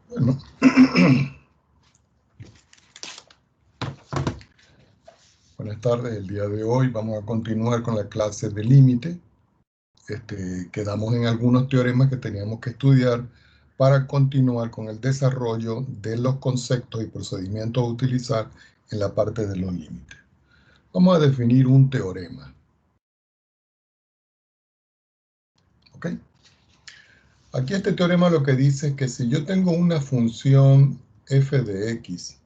Bueno, buenas tardes. El día de hoy vamos a continuar con la clase de límite. Quedamos en algunos teoremas que teníamos que estudiar para continuar con el desarrollo de los conceptos y procedimientos a utilizar en la parte de los límites. Vamos a definir un teorema. ¿Ok? Aquí este teorema lo que dice es que si yo tengo una función f de x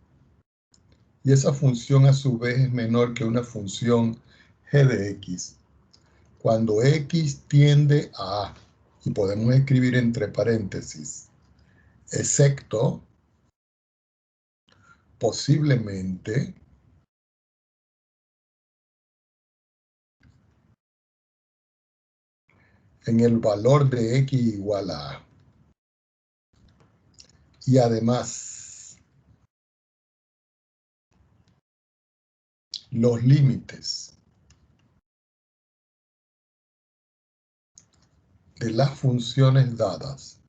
y esa función a su vez es menor que una función g de x, cuando x tiende a, y podemos escribir entre paréntesis, excepto, posiblemente, en el valor de x igual a a. Y además, los límites de las funciones dadas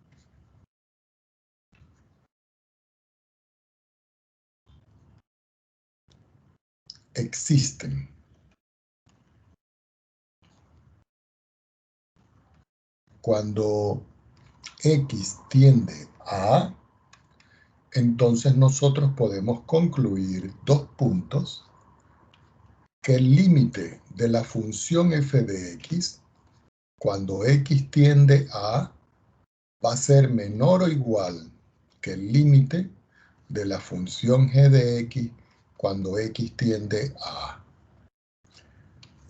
existen cuando x tiende a a, entonces nosotros podemos concluir dos puntos, que el límite de la función f de x, cuando x tiende a a, va a ser menor o igual que el límite de la función g de x cuando x tiende a a.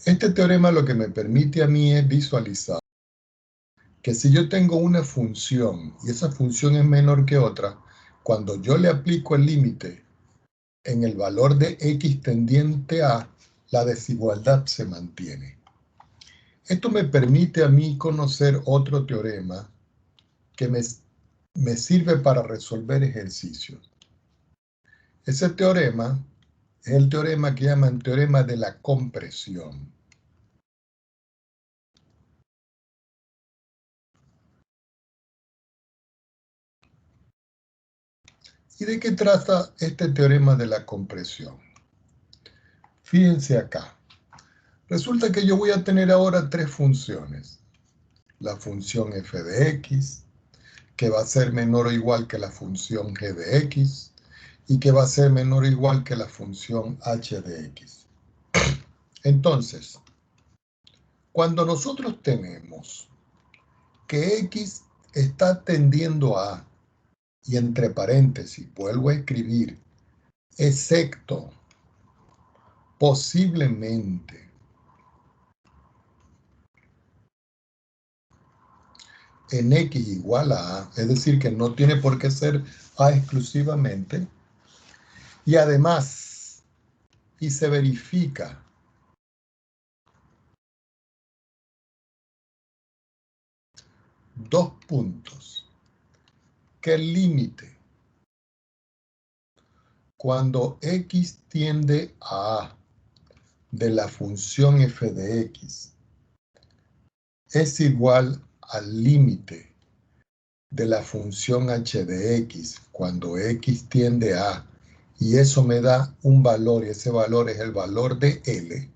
Este teorema lo que me permite a mí es visualizar que si yo tengo una función y esa función es menor que otra, cuando yo le aplico el límite en el valor de x tendiente a, la desigualdad se mantiene. Esto me permite a mí conocer otro teorema que me sirve para resolver ejercicios. Ese teorema es el teorema que llaman teorema de la compresión. ¿Y de qué trata este teorema de la compresión? Fíjense acá. Resulta que yo voy a tener ahora tres funciones. La función f de x, que va a ser menor o igual que la función g de x, y que va a ser menor o igual que la función h de x. Entonces, cuando nosotros tenemos que x está tendiendo a, y entre paréntesis vuelvo a escribir, excepto, posiblemente, en x igual a a, es decir, que no tiene por qué ser a exclusivamente, y además, y se verifica dos puntos, que el límite cuando x tiende a a de la función f de x es igual al límite de la función h de x cuando x tiende a, y eso me da un valor, y ese valor es el valor de L.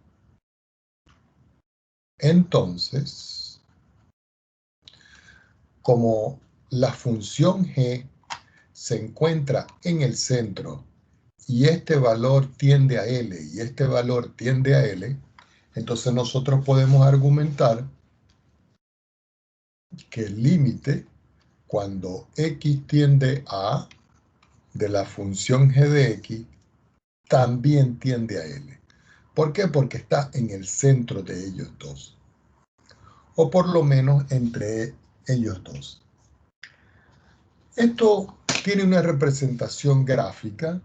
Entonces, como la función g se encuentra en el centro y este valor tiende a L y este valor tiende a L, entonces nosotros podemos argumentar que el límite cuando x tiende a de la función g de x también tiende a L. ¿Por qué? Porque está en el centro de ellos dos, o por lo menos entre ellos dos. Esto tiene una representación gráfica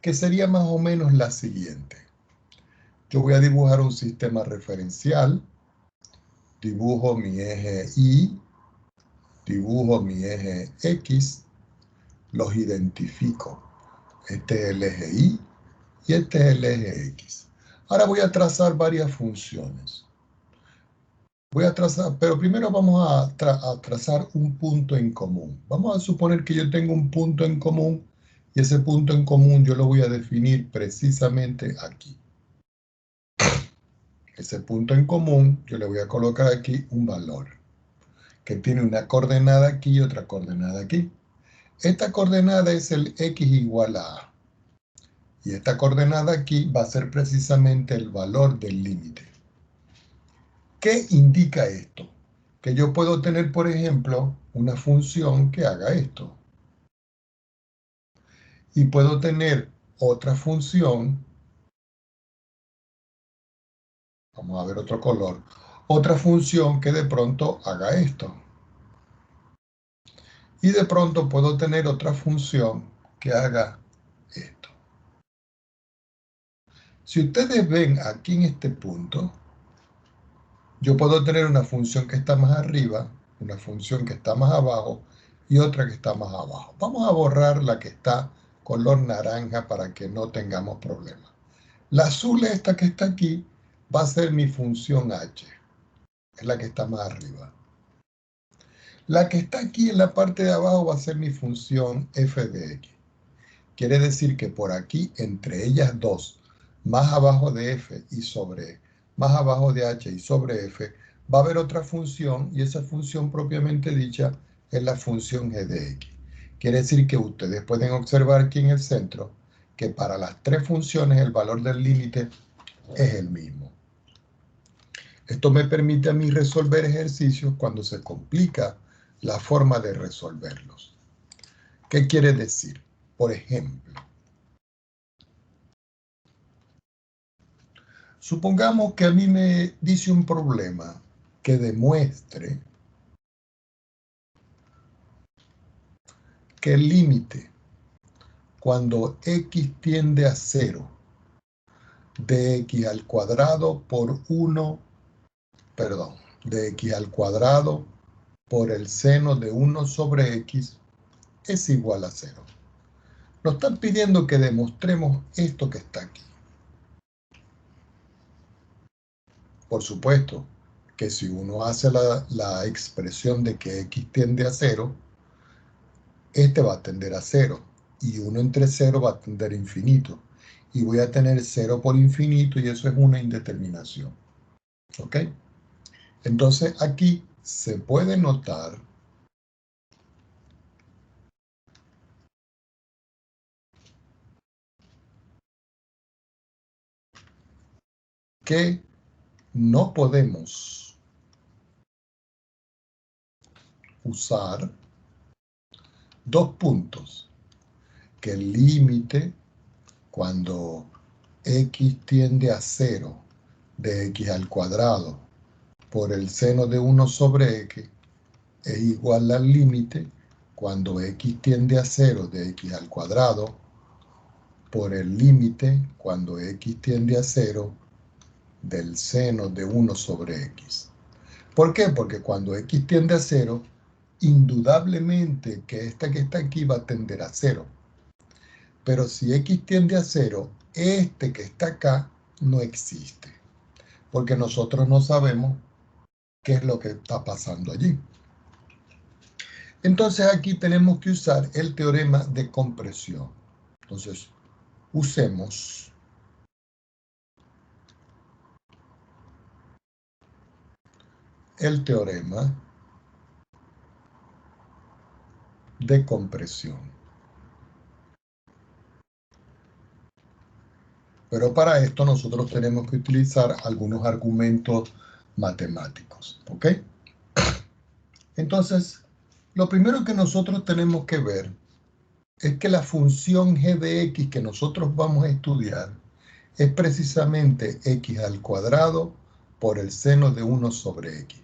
que sería más o menos la siguiente. Yo voy a dibujar un sistema referencial, dibujo mi eje Y, dibujo mi eje X, los identifico. Este es el eje Y y este es el eje X. Ahora voy a trazar varias funciones. Voy a trazar, pero primero vamos a trazar un punto en común. Vamos a suponer que yo tengo un punto en común y ese punto en común yo lo voy a definir precisamente aquí. Ese punto en común yo le voy a colocar aquí un valor que tiene una coordenada aquí y otra coordenada aquí. Esta coordenada es el x igual a a. Y esta coordenada aquí va a ser precisamente el valor del límite. ¿Qué indica esto? Que yo puedo tener, por ejemplo, una función que haga esto. Y puedo tener otra función, vamos a ver otro color, otra función que de pronto haga esto. Y de pronto puedo tener otra función que haga esto. Si ustedes ven aquí en este punto, yo puedo tener una función que está más arriba, una función que está más abajo y otra que está más abajo. Vamos a borrar la que está color naranja para que no tengamos problemas. La azul esta que está aquí va a ser mi función h, es la que está más arriba. La que está aquí en la parte de abajo va a ser mi función f de x. Quiere decir que por aquí, entre ellas dos, más abajo de f y sobre, más abajo de h y sobre f, va a haber otra función y esa función propiamente dicha es la función g de x. Quiere decir que ustedes pueden observar aquí en el centro que para las tres funciones el valor del límite es el mismo. Esto me permite a mí resolver ejercicios cuando se complica la forma de resolverlos. ¿Qué quiere decir? Por ejemplo, supongamos que a mí me dice un problema que demuestre que el límite cuando x tiende a 0 de x al cuadrado por 1, perdón, de x al cuadrado por el seno de 1 sobre x es igual a 0. Nos están pidiendo que demostremos esto que está aquí. Por supuesto que si uno hace la expresión de que x tiende a 0, este va a tender a 0 y 1 entre 0 va a tender a infinito. Y voy a tener 0 por infinito y eso es una indeterminación. ¿Ok? Entonces aquí se puede notar que no podemos usar dos puntos, que el límite cuando x tiende a 0 de x al cuadrado por el seno de 1 sobre x es igual al límite cuando x tiende a 0 de x al cuadrado por el límite cuando x tiende a 0 del seno de 1 sobre x. ¿Por qué? Porque cuando x tiende a 0, indudablemente que esta que está aquí va a tender a 0. Pero si x tiende a 0, este que está acá no existe. Porque nosotros no sabemos qué es lo que está pasando allí. Entonces aquí tenemos que usar el teorema de compresión. Entonces, usemos el teorema de compresión. Pero para esto nosotros tenemos que utilizar algunos argumentos matemáticos. ¿Ok? Entonces, lo primero que nosotros tenemos que ver es que la función g de x que nosotros vamos a estudiar es precisamente x al cuadrado por el seno de 1 sobre x.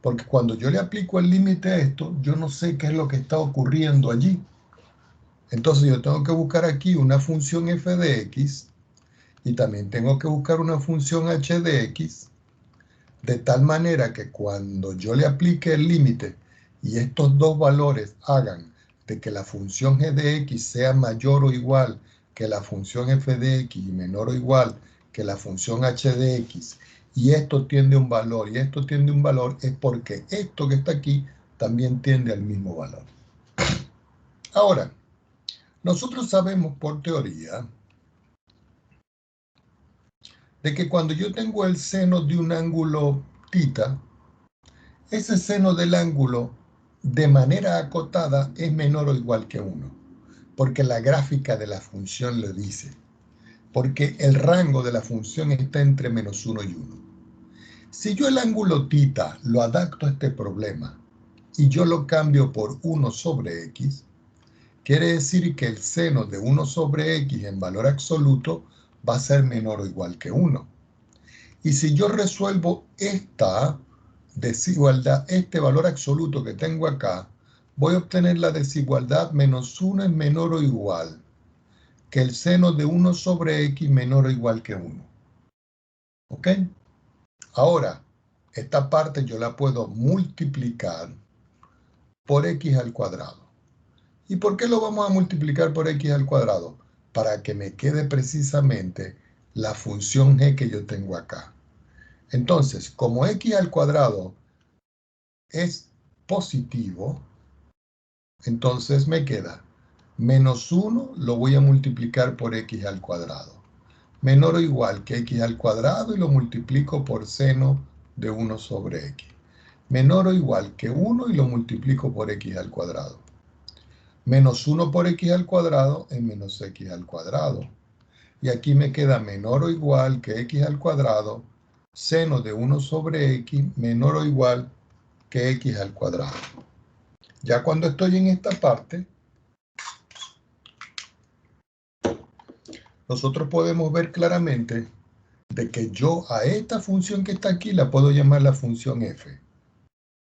Porque cuando yo le aplico el límite a esto, yo no sé qué es lo que está ocurriendo allí. Entonces yo tengo que buscar aquí una función f de x y también tengo que buscar una función h de x, de tal manera que cuando yo le aplique el límite y estos dos valores hagan de que la función g de x sea mayor o igual que la función f de x y menor o igual que la función h de x, y esto tiende a un valor, y esto tiende a un valor, es porque esto que está aquí también tiende al mismo valor. Ahora, nosotros sabemos por teoría de que cuando yo tengo el seno de un ángulo θ, ese seno del ángulo de manera acotada es menor o igual que 1, porque la gráfica de la función lo dice, porque el rango de la función está entre -1 y 1. Si yo el ángulo θ lo adapto a este problema y yo lo cambio por 1 sobre x, quiere decir que el seno de 1 sobre x en valor absoluto va a ser menor o igual que 1. Y si yo resuelvo esta desigualdad, este valor absoluto que tengo acá, voy a obtener la desigualdad -1 es menor o igual que el seno de 1 sobre x menor o igual que 1. ¿Ok? Ahora, esta parte yo la puedo multiplicar por x al cuadrado. ¿Y por qué lo vamos a multiplicar por x al cuadrado? Para que me quede precisamente la función g que yo tengo acá. Entonces, como x al cuadrado es positivo, entonces me queda -1 lo voy a multiplicar por x al cuadrado. Menor o igual que x al cuadrado y lo multiplico por seno de 1 sobre x. Menor o igual que 1 y lo multiplico por x al cuadrado. -1 por x al cuadrado es menos x al cuadrado. Y aquí me queda menor o igual que x al cuadrado, seno de 1 sobre x menor o igual que x al cuadrado. Ya cuando estoy en esta parte, nosotros podemos ver claramente de que yo a esta función que está aquí la puedo llamar la función f,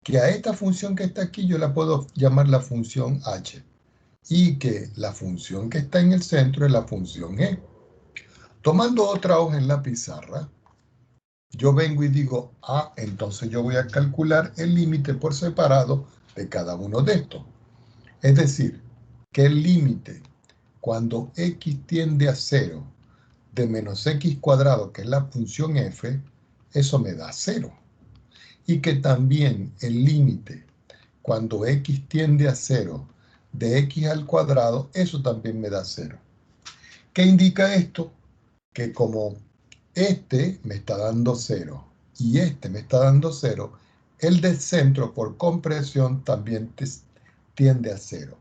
que a esta función que está aquí yo la puedo llamar la función h, y que la función que está en el centro es la función e. Tomando otra hoja en la pizarra, yo vengo y digo, entonces yo voy a calcular el límite por separado de cada uno de estos. Es decir, que el límite cuando x tiende a 0 de menos x cuadrado, que es la función f, eso me da 0. Y que también el límite cuando x tiende a 0 de x al cuadrado, eso también me da 0. ¿Qué indica esto? Que como este me está dando 0 y este me está dando 0, el del centro por compresión también tiende a 0.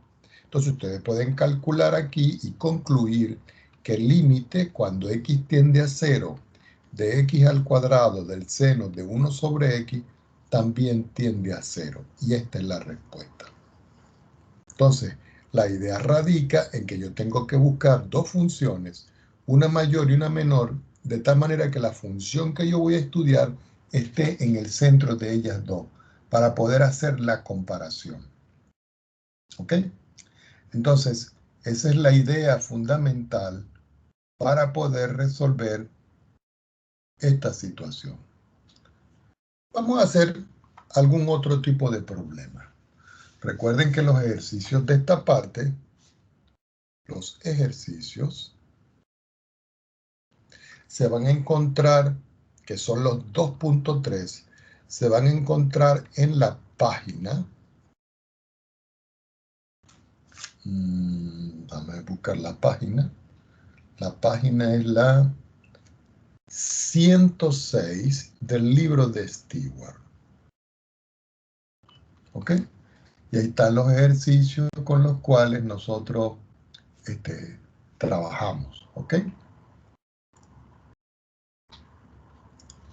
Entonces ustedes pueden calcular aquí y concluir que el límite cuando x tiende a 0 de x al cuadrado del seno de 1 sobre x también tiende a 0. Y esta es la respuesta. Entonces, la idea radica en que yo tengo que buscar dos funciones, una mayor y una menor, de tal manera que la función que yo voy a estudiar esté en el centro de ellas dos, para poder hacer la comparación. ¿Ok? Entonces, esa es la idea fundamental para poder resolver esta situación. Vamos a hacer algún otro tipo de problema. Recuerden que los ejercicios de esta parte, los ejercicios, se van a encontrar, que son los 2.3, se van a encontrar en la página. Vamos a buscar la página. La página es la 106 del libro de Stewart. ¿Ok? Y ahí están los ejercicios con los cuales nosotros trabajamos. ¿Ok?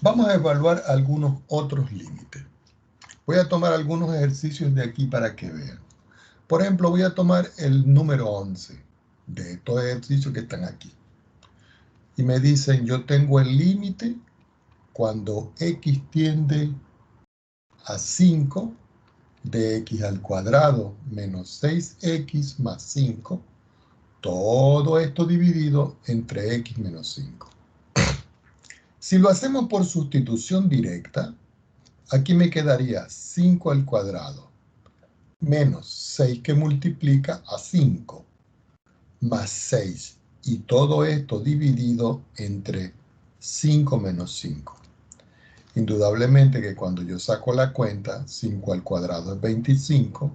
Vamos a evaluar algunos otros límites. Voy a tomar algunos ejercicios de aquí para que vean. Por ejemplo, voy a tomar el número 11 de estos ejercicios que están aquí. Y me dicen, yo tengo el límite cuando x tiende a 5 de x al cuadrado menos 6x más 5. Todo esto dividido entre x menos 5. Si lo hacemos por sustitución directa, aquí me quedaría 5 al cuadrado menos 6 que multiplica a 5 más 6. Y todo esto dividido entre 5 menos 5. Indudablemente que cuando yo saco la cuenta, 5 al cuadrado es 25,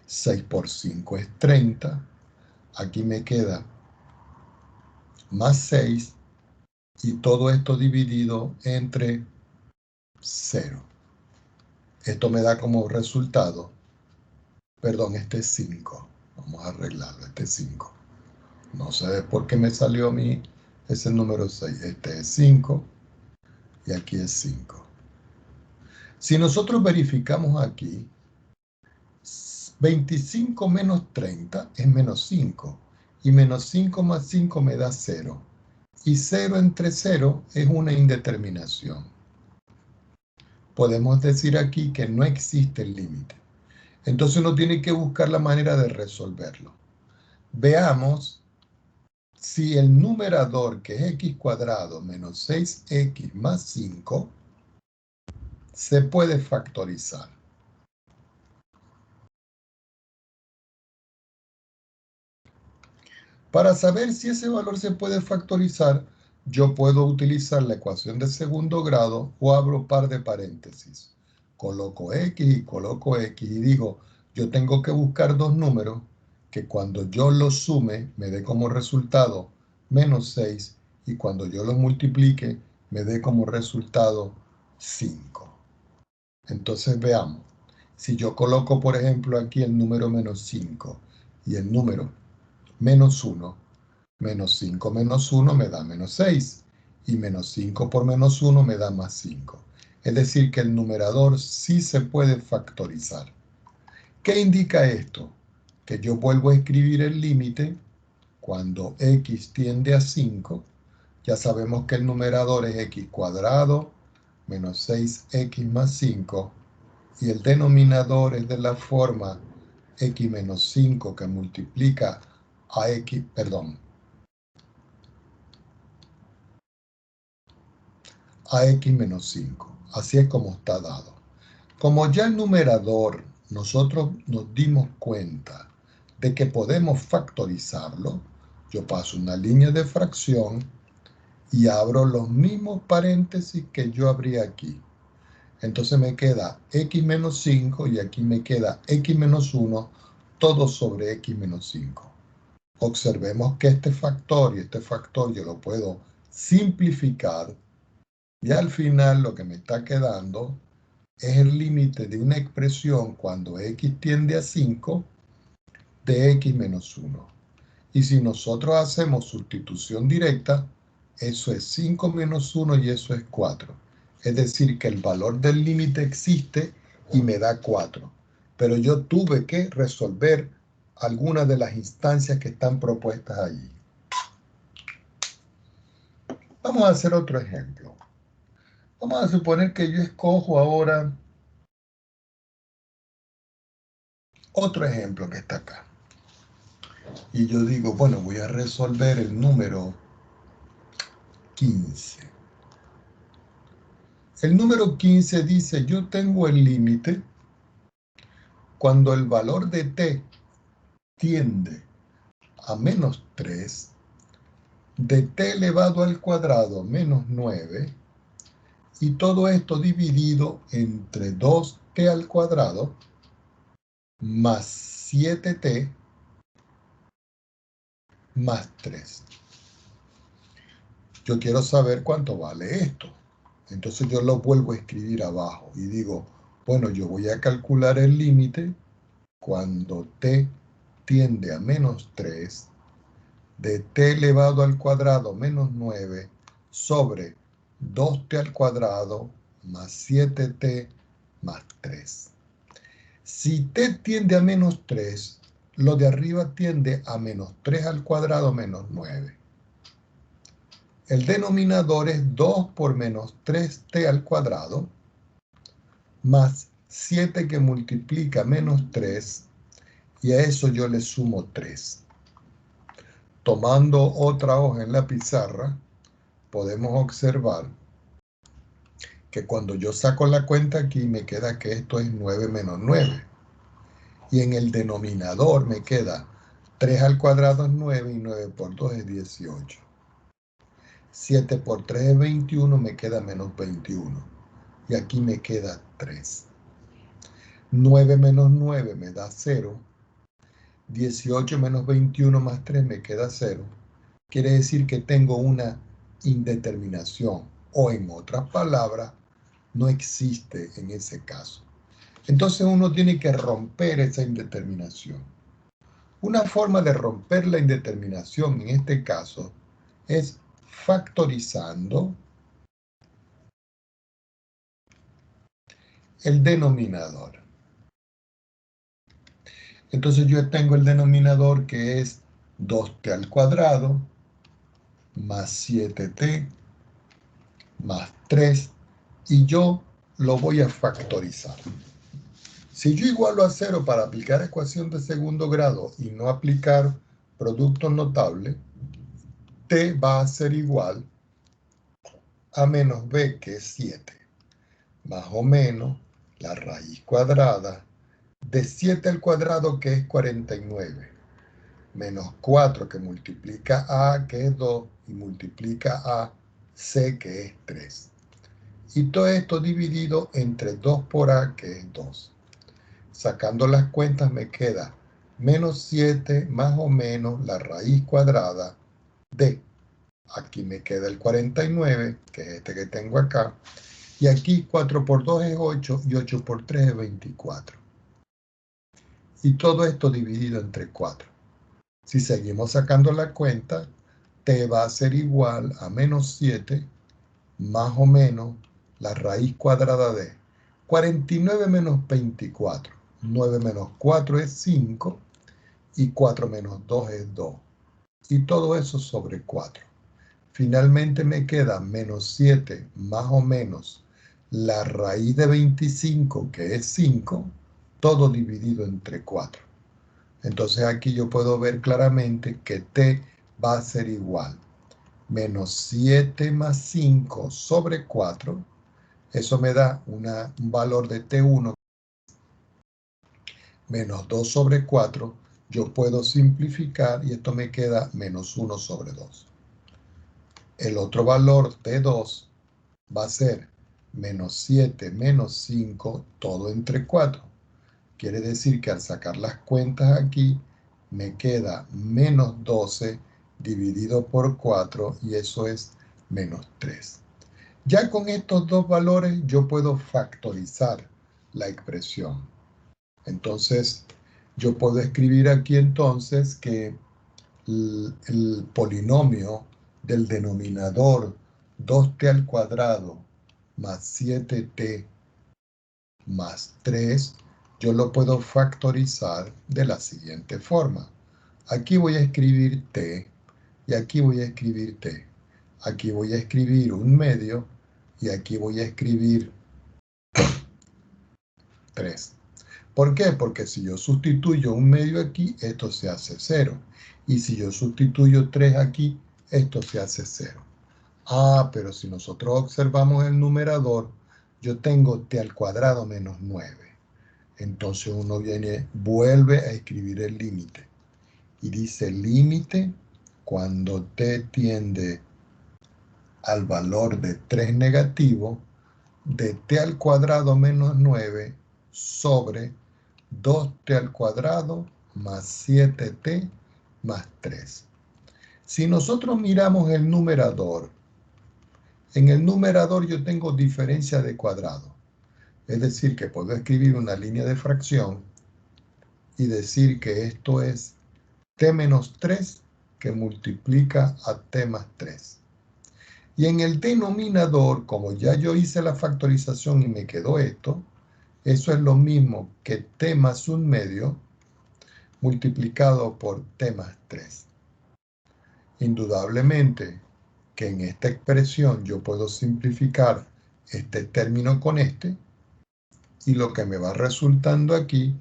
6 por 5 es 30, aquí me queda más 6 y todo esto dividido entre 0. Esto me da como resultado, perdón, este es 5. Vamos a arreglarlo, este es 5. No sé por qué me salió a mí ese número 6. Este es 5 y aquí es 5. Si nosotros verificamos aquí, 25 menos 30 es menos 5. Y menos 5 más 5 me da 0. Y 0 entre 0 es una indeterminación. Podemos decir aquí que no existe el límite. Entonces uno tiene que buscar la manera de resolverlo. Veamos si el numerador, que es x cuadrado menos 6x más 5, se puede factorizar. Para saber si ese valor se puede factorizar, yo puedo utilizar la ecuación de segundo grado o abro par de paréntesis. Coloco x y coloco x y digo, yo tengo que buscar dos números que cuando yo los sume me dé como resultado menos 6 y cuando yo los multiplique me dé como resultado 5. Entonces veamos, si yo coloco por ejemplo aquí el número menos 5 y el número menos 1, menos 5 menos 1 me da menos 6 y menos 5 por menos 1 me da más 5. Es decir, que el numerador sí se puede factorizar. ¿Qué indica esto? Que yo vuelvo a escribir el límite cuando x tiende a 5. Ya sabemos que el numerador es x cuadrado menos 6x más 5 y el denominador es de la forma x menos 5 que multiplica a x, perdón, a x menos 5. Así es como está dado. Como ya el numerador nosotros nos dimos cuenta de que podemos factorizarlo, yo paso una línea de fracción y abro los mismos paréntesis que yo abrí aquí. Entonces me queda x menos 5 y aquí me queda x menos 1, todo sobre x menos 5. Observemos que este factor y este factor yo lo puedo simplificar y al final lo que me está quedando es el límite de una expresión cuando x tiende a 5 de x menos 1. Y si nosotros hacemos sustitución directa, eso es 5 menos 1 y eso es 4. Es decir, que el valor del límite existe y me da 4. Pero yo tuve que resolver algunas de las instancias que están propuestas allí. Vamos a hacer otro ejemplo. Vamos a suponer que yo escojo ahora otro ejemplo que está acá. Y yo digo, bueno, voy a resolver el número 15. El número 15 dice, yo tengo el límite cuando el valor de t tiende a menos 3, de t elevado al cuadrado menos 9, y todo esto dividido entre 2t al cuadrado más 7t más 3. Yo quiero saber cuánto vale esto. Entonces yo lo vuelvo a escribir abajo y digo, bueno, yo voy a calcular el límite cuando t tiende a menos 3 de t elevado al cuadrado menos 9 sobre 2t al cuadrado más 7t más 3. Si t tiende a menos 3, lo de arriba tiende a menos 3 al cuadrado menos 9. El denominador es 2 por menos 3t al cuadrado más 7 que multiplica menos 3 y a eso yo le sumo 3. Tomando otra hoja en la pizarra, podemos observar que cuando yo saco la cuenta aquí me queda que esto es 9 menos 9. Y en el denominador me queda 3 al cuadrado es 9 y 9 por 2 es 18. 7 por 3 es 21, me queda menos 21. y aquí me queda 3. 9 menos 9 me da 0. 18 menos 21 más 3 me queda 0. Quiere decir que tengo una indeterminación, o en otras palabras, no existe en ese caso. Entonces uno tiene que romper esa indeterminación. Una forma de romper la indeterminación en este caso es factorizando el denominador. Entonces yo tengo el denominador que es 2t al cuadrado más 7t más 3 y yo lo voy a factorizar. Si yo igualo a 0 para aplicar ecuación de segundo grado y no aplicar producto notable, t va a ser igual a menos b, que es 7, más o menos la raíz cuadrada de 7 al cuadrado, que es 49, menos 4, que multiplica a, que es 2, y multiplica a c, que es 3. Y todo esto dividido entre 2 por a, que es 2. Sacando las cuentas me queda menos 7 más o menos la raíz cuadrada de, aquí me queda el 49, que es este que tengo acá, y aquí 4 por 2 es 8 y 8 por 3 es 24. Y todo esto dividido entre 4. Si seguimos sacando la cuenta, t va a ser igual a menos 7 más o menos la raíz cuadrada de 49 menos 24. 9 menos 4 es 5 y 4 menos 2 es 2. Y todo eso sobre 4. Finalmente me queda menos 7 más o menos la raíz de 25, que es 5, todo dividido entre 4. Entonces aquí yo puedo ver claramente que t va a ser igual menos 7 más 5 sobre 4. Eso me da un valor de t1 menos 2 sobre 4. Yo puedo simplificar y esto me queda menos 1 sobre 2. El otro valor t2 va a ser menos 7 menos 5, todo entre 4. Quiere decir que al sacar las cuentas aquí, me queda menos 12 dividido por 4 y eso es menos 3. Ya con estos dos valores yo puedo factorizar la expresión. Entonces, yo puedo escribir aquí entonces que el polinomio del denominador 2t al cuadrado más 7t más 3, yo lo puedo factorizar de la siguiente forma. Aquí voy a escribir t y aquí voy a escribir t. Aquí voy a escribir un medio y aquí voy a escribir 3. ¿Por qué? Porque si yo sustituyo un medio aquí, esto se hace 0. Y si yo sustituyo 3 aquí, esto se hace 0. Ah, pero si nosotros observamos el numerador, yo tengo t al cuadrado menos 9. Entonces uno vuelve a escribir el límite. Y dice límite cuando t tiende al valor de 3 negativo, de t al cuadrado menos 9 sobre 2t al cuadrado más 7t más 3. Si nosotros miramos el numerador, en el numerador yo tengo diferencia de cuadrado. Es decir, que puedo escribir una línea de fracción y decir que esto es t menos 3 que multiplica a t más 3. Y en el denominador, como ya yo hice la factorización y me quedó esto, eso es lo mismo que t más un medio multiplicado por t más 3. Indudablemente que en esta expresión yo puedo simplificar este término con este y lo que me va resultando aquí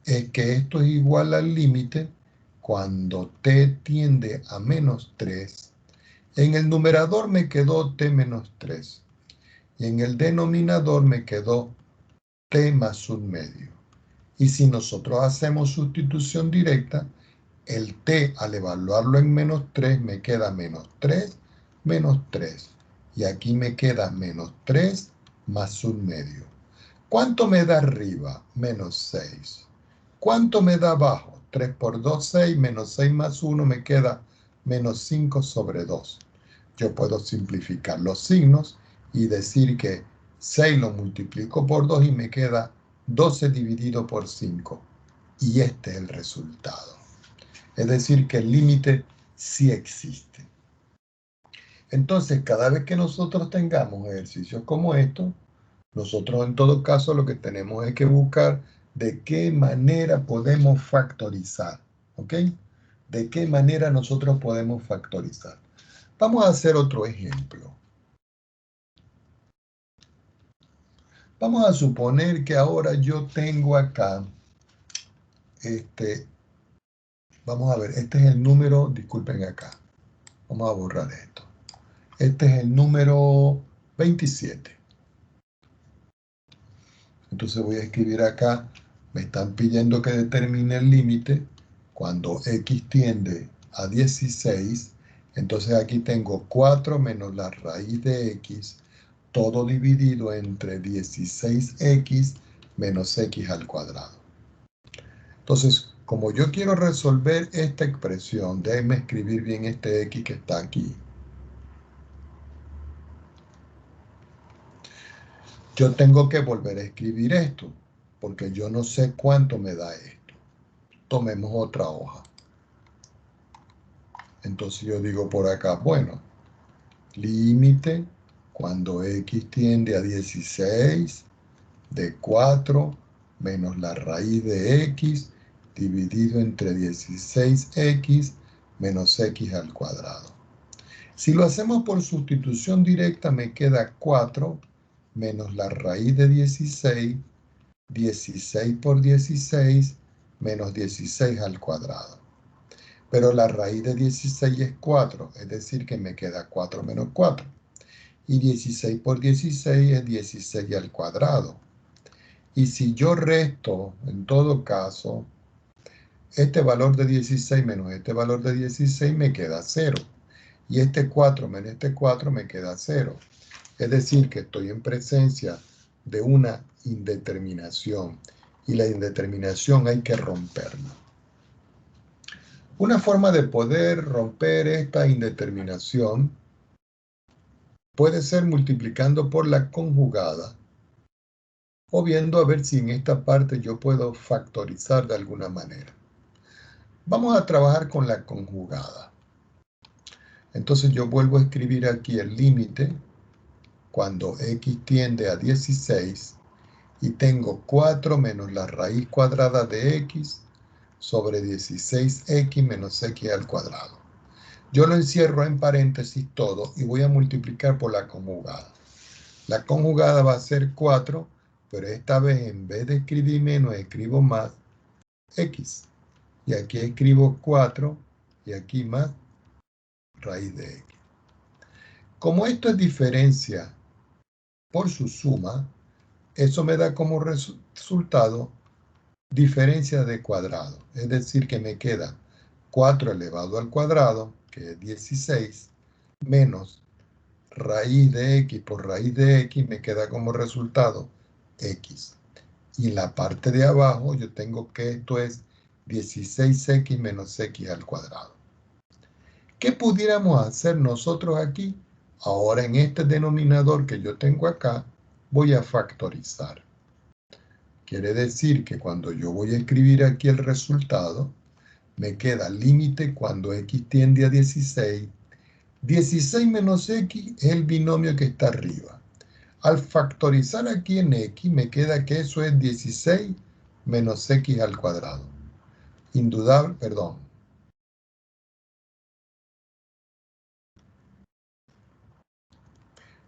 es que esto es igual al límite cuando t tiende a menos 3. En el numerador me quedó t menos 3 y en el denominador me quedó t más un medio. Y si nosotros hacemos sustitución directa, el t al evaluarlo en menos 3 me queda menos 3 menos 3. Y aquí me queda menos 3 más 1/2. ¿Cuánto me da arriba? Menos 6. ¿Cuánto me da abajo? 3 por 2, 6, menos 6 más 1 me queda menos 5 sobre 2. Yo puedo simplificar los signos y decir que 6 lo multiplico por 2 y me queda 12 dividido por 5. Y este es el resultado. Es decir, que el límite sí existe. Entonces, cada vez que nosotros tengamos ejercicios como estos, nosotros en todo caso lo que tenemos es que buscar de qué manera podemos factorizar. ¿Ok? De qué manera nosotros podemos factorizar. Vamos a hacer otro ejemplo. Vamos a suponer que ahora yo tengo acá, vamos a ver, este es el número, disculpen acá, vamos a borrar esto. Este es el número 27. Entonces voy a escribir acá, me están pidiendo que determine el límite cuando x tiende a 16. Entonces aquí tengo 4 menos la raíz de x, todo dividido entre 16x menos x al cuadrado. Entonces, como yo quiero resolver esta expresión, déjenme escribir bien este x que está aquí. Yo tengo que volver a escribir esto, porque yo no sé cuánto me da esto. Tomemos otra hoja. Entonces yo digo por acá, bueno, límite cuando x tiende a 16 de 4 menos la raíz de x dividido entre 16x menos x al cuadrado. Si lo hacemos por sustitución directa me queda 4 menos la raíz de 16, 16 por 16 menos 16 al cuadrado. Pero la raíz de 16 es 4, es decir que me queda 4 menos 4. Y 16 por 16 es 16 al cuadrado. Y si yo resto, en todo caso, este valor de 16 menos este valor de 16 me queda 0. Y este 4 menos este 4 me queda 0. Es decir, que estoy en presencia de una indeterminación. Y la indeterminación hay que romperla. Una forma de poder romper esta indeterminación puede ser multiplicando por la conjugada o viendo a ver si en esta parte yo puedo factorizar de alguna manera. Vamos a trabajar con la conjugada. Entonces yo vuelvo a escribir aquí el límite cuando x tiende a 16 y tengo 4 menos la raíz cuadrada de x sobre 16x menos x al cuadrado. Yo lo encierro en paréntesis todo y voy a multiplicar por la conjugada. La conjugada va a ser 4, pero esta vez en vez de escribir menos, escribo más x. Y aquí escribo 4 y aquí más raíz de x. Como esto es diferencia por su suma, eso me da como resultado diferencia de cuadrado. Es decir, que me queda 4 elevado al cuadrado, que es 16, menos raíz de x por raíz de x me queda como resultado x. Y en la parte de abajo yo tengo que esto es 16x menos x al cuadrado. ¿Qué pudiéramos hacer nosotros aquí? Ahora en este denominador que yo tengo acá, voy a factorizar. Quiere decir que cuando yo voy a escribir aquí el resultado, me queda límite cuando x tiende a 16. 16 menos x es el binomio que está arriba. Al factorizar aquí en x, me queda que eso es 16 menos x al cuadrado. Indudable, perdón.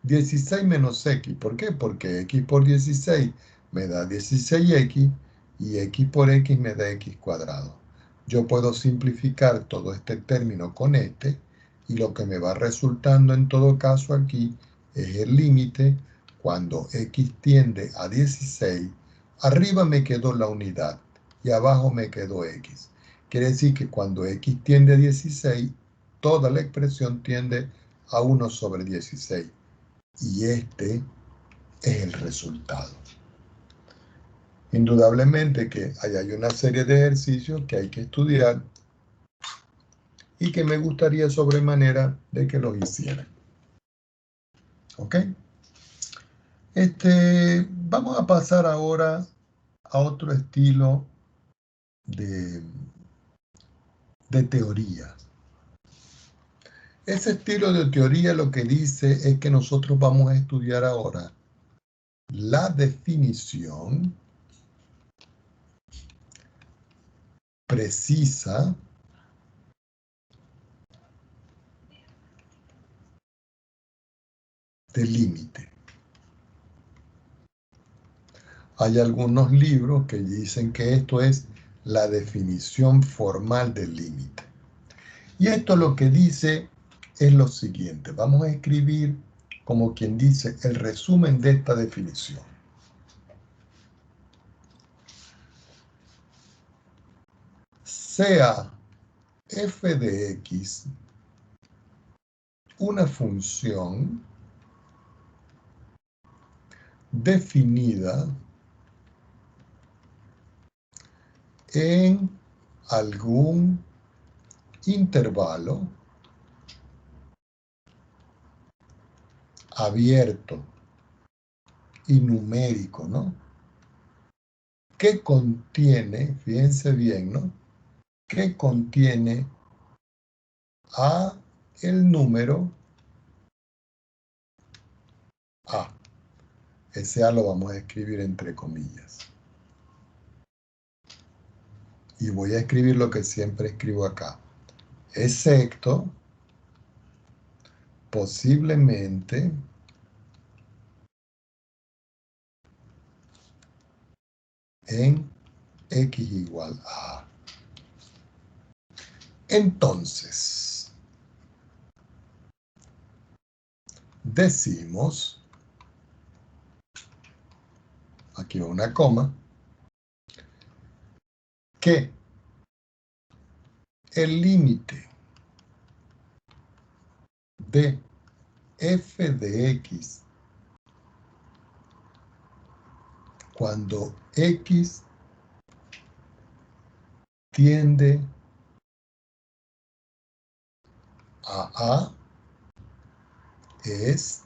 16 menos x. ¿Por qué? Porque x por 16 me da 16x y x por x me da x cuadrado. Yo puedo simplificar todo este término con este y lo que me va resultando en todo caso aquí es el límite cuando x tiende a 16. Arriba me quedó la unidad y abajo me quedó x. Quiere decir que cuando x tiende a 16, toda la expresión tiende a 1 sobre 16. Y este es el resultado. Indudablemente que hay una serie de ejercicios que hay que estudiar y que me gustaría sobremanera de que los hicieran. ¿Ok? Vamos a pasar ahora a otro estilo de teoría. Ese estilo de teoría lo que dice es que nosotros vamos a estudiar ahora la definición precisa del límite. Hay algunos libros que dicen que esto es la definición formal del límite. Y esto lo que dice es lo siguiente. Vamos a escribir, como quien dice, el resumen de esta definición. Sea f de x una función definida en algún intervalo abierto y numérico, ¿no? Que contiene, fíjense bien, ¿no? Que contiene a el número a. Ese a lo vamos a escribir entre comillas. Y voy a escribir lo que siempre escribo acá. Excepto, posiblemente, en x igual a. Entonces, decimos, aquí va una coma, que el límite de f de x cuando x tiende a es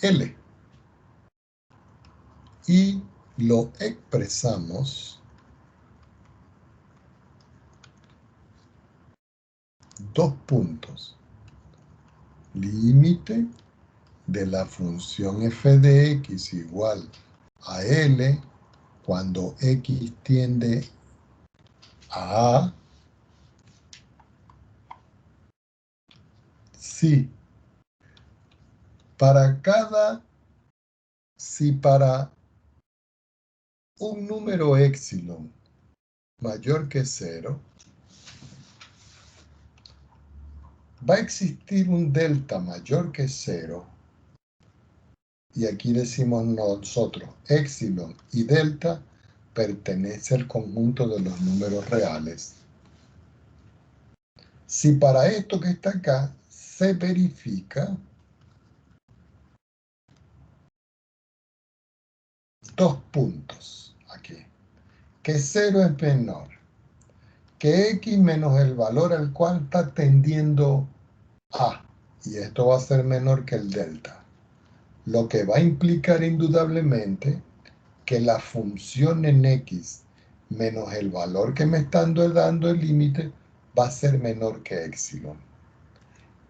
L. Y lo expresamos dos puntos. Límite de la función f de x igual a L cuando x tiende a si para un número épsilon mayor que 0, va a existir un delta mayor que 0, y aquí decimos nosotros, épsilon y delta pertenece al conjunto de los números reales. Si para esto que está acá se verifica dos puntos aquí, que 0 es menor que x menos el valor al cual está tendiendo a, y esto va a ser menor que el delta, lo que va a implicar indudablemente que la función en x menos el valor que me están dando el límite va a ser menor que épsilon.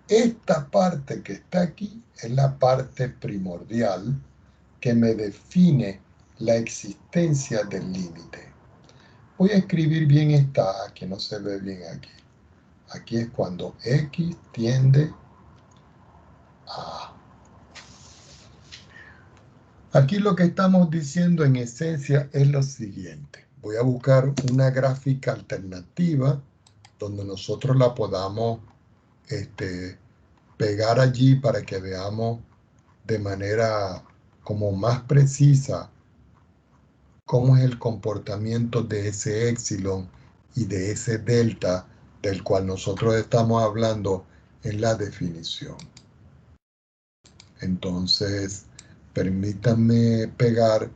Esta parte que está aquí es la parte primordial que me define la existencia del límite. Voy a escribir bien esta A, que no se ve bien aquí. Aquí es cuando x tiende a. Aquí lo que estamos diciendo en esencia es lo siguiente. Voy a buscar una gráfica alternativa donde nosotros la podamos pegar allí para que veamos de manera como más precisa cómo es el comportamiento de ese épsilon y de ese delta del cual nosotros estamos hablando en la definición. Entonces, permítanme pegar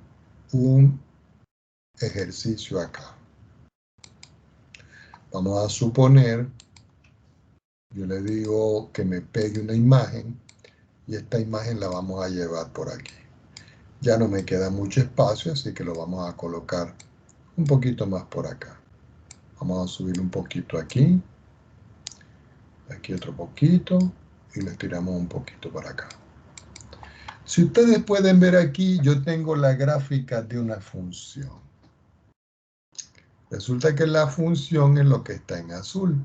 un ejercicio acá. Vamos a suponer, yo le digo que me pegue una imagen y esta imagen la vamos a llevar por aquí. Ya no me queda mucho espacio, así que lo vamos a colocar un poquito más por acá. Vamos a subir un poquito aquí, aquí otro poquito y lo estiramos un poquito para acá. Si ustedes pueden ver aquí, yo tengo la gráfica de una función. Resulta que la función es lo que está en azul.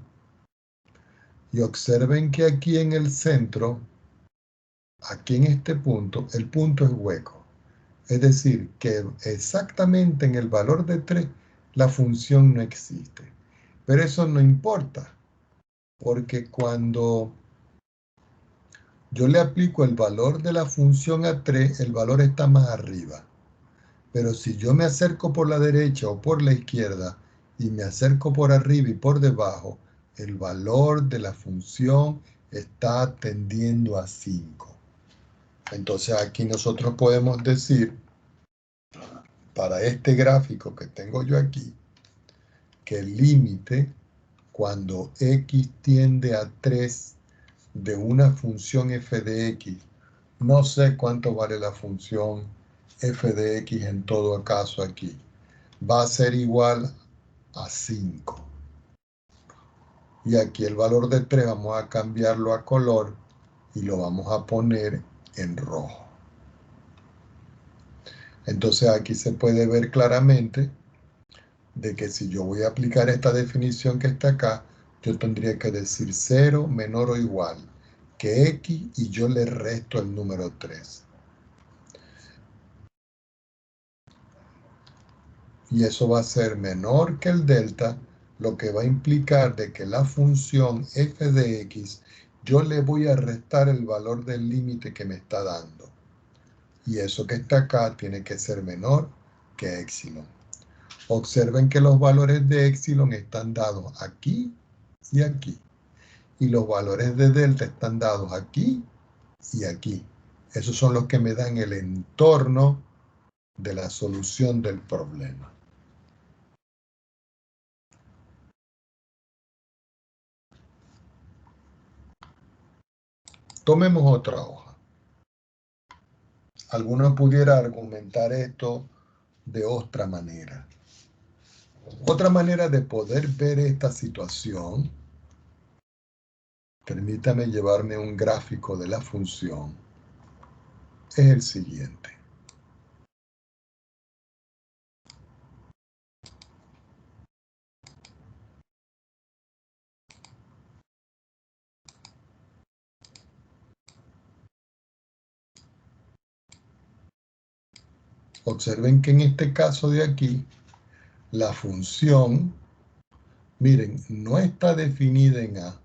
Y observen que aquí en el centro, aquí en este punto, el punto es hueco. Es decir, que exactamente en el valor de 3, la función no existe. Pero eso no importa, porque cuando yo le aplico el valor de la función a 3, el valor está más arriba. Pero si yo me acerco por la derecha o por la izquierda y me acerco por arriba y por debajo, el valor de la función está tendiendo a 5. Entonces aquí nosotros podemos decir, para este gráfico que tengo yo aquí, que el límite cuando x tiende a 3 de una función f de x, no sé cuánto vale la función f de x en todo caso aquí, va a ser igual a 5. Y aquí el valor de 3 vamos a cambiarlo a color y lo vamos a poner en rojo. Entonces aquí se puede ver claramente de que si yo voy a aplicar esta definición que está acá, yo tendría que decir 0 menor o igual que x y yo le resto el número 3. Y eso va a ser menor que el delta, lo que va a implicar de que la función f de x, yo le voy a restar el valor del límite que me está dando. Y eso que está acá tiene que ser menor que epsilon. Observen que los valores de epsilon están dados aquí y aquí. Y los valores de delta están dados aquí y aquí. Esos son los que me dan el entorno de la solución del problema. Tomemos otra hoja. Alguno pudiera argumentar esto de otra manera. Otra manera de poder ver esta situación, permítame llevarme un gráfico de la función, es el siguiente. Observen que en este caso de aquí, la función, miren, no está definida en A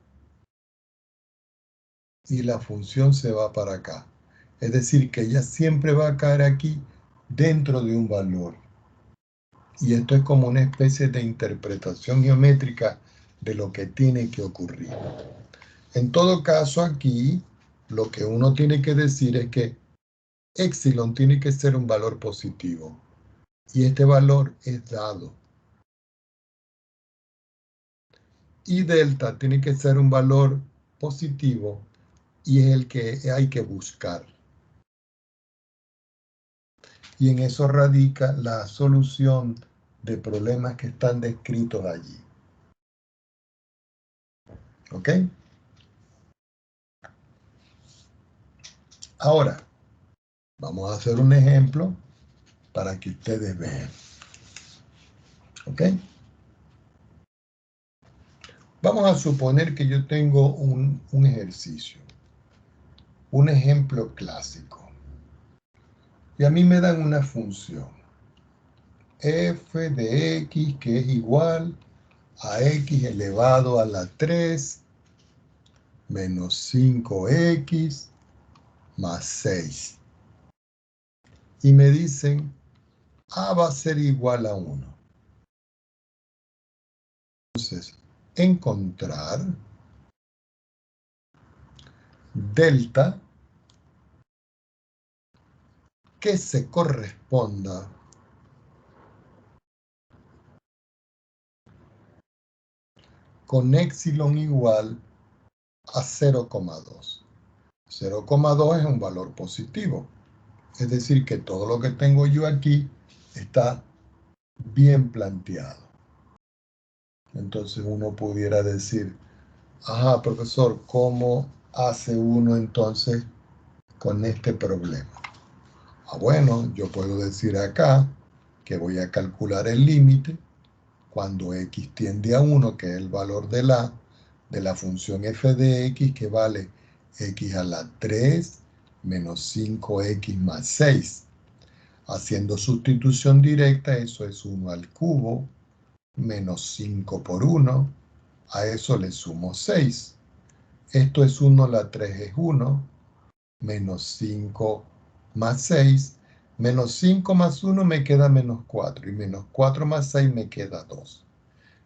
y la función se va para acá. Es decir, que ella siempre va a caer aquí dentro de un valor. Y esto es como una especie de interpretación geométrica de lo que tiene que ocurrir. En todo caso, aquí lo que uno tiene que decir es que epsilon tiene que ser un valor positivo. Y este valor es dado. Y delta tiene que ser un valor positivo y es el que hay que buscar. Y en eso radica la solución de problemas que están descritos allí. ¿Ok? Ahora, vamos a hacer un ejemplo para que ustedes vean. ¿Ok? Vamos a suponer que yo tengo un ejercicio, un ejemplo clásico. Y a mí me dan una función, f de x, que es igual a x elevado a la 3 menos 5x más 6. Y me dicen, a va a ser igual a 1. Entonces, encontrar delta que se corresponda con épsilon igual a 0,2. 0,2 es un valor positivo. Es decir, que todo lo que tengo yo aquí está bien planteado. Entonces uno pudiera decir, ajá, profesor, ¿cómo hace uno entonces con este problema? Bueno, yo puedo decir acá que voy a calcular el límite cuando x tiende a 1, que es el valor de la función f de x, que vale x a la 3 menos 5x más 6. Haciendo sustitución directa, eso es 1 al cubo, menos 5 por 1, a eso le sumo 6. Esto es 1 a la 3 es 1, menos 5 más 6, menos 5 más 1 me queda menos 4, y menos 4 más 6 me queda 2.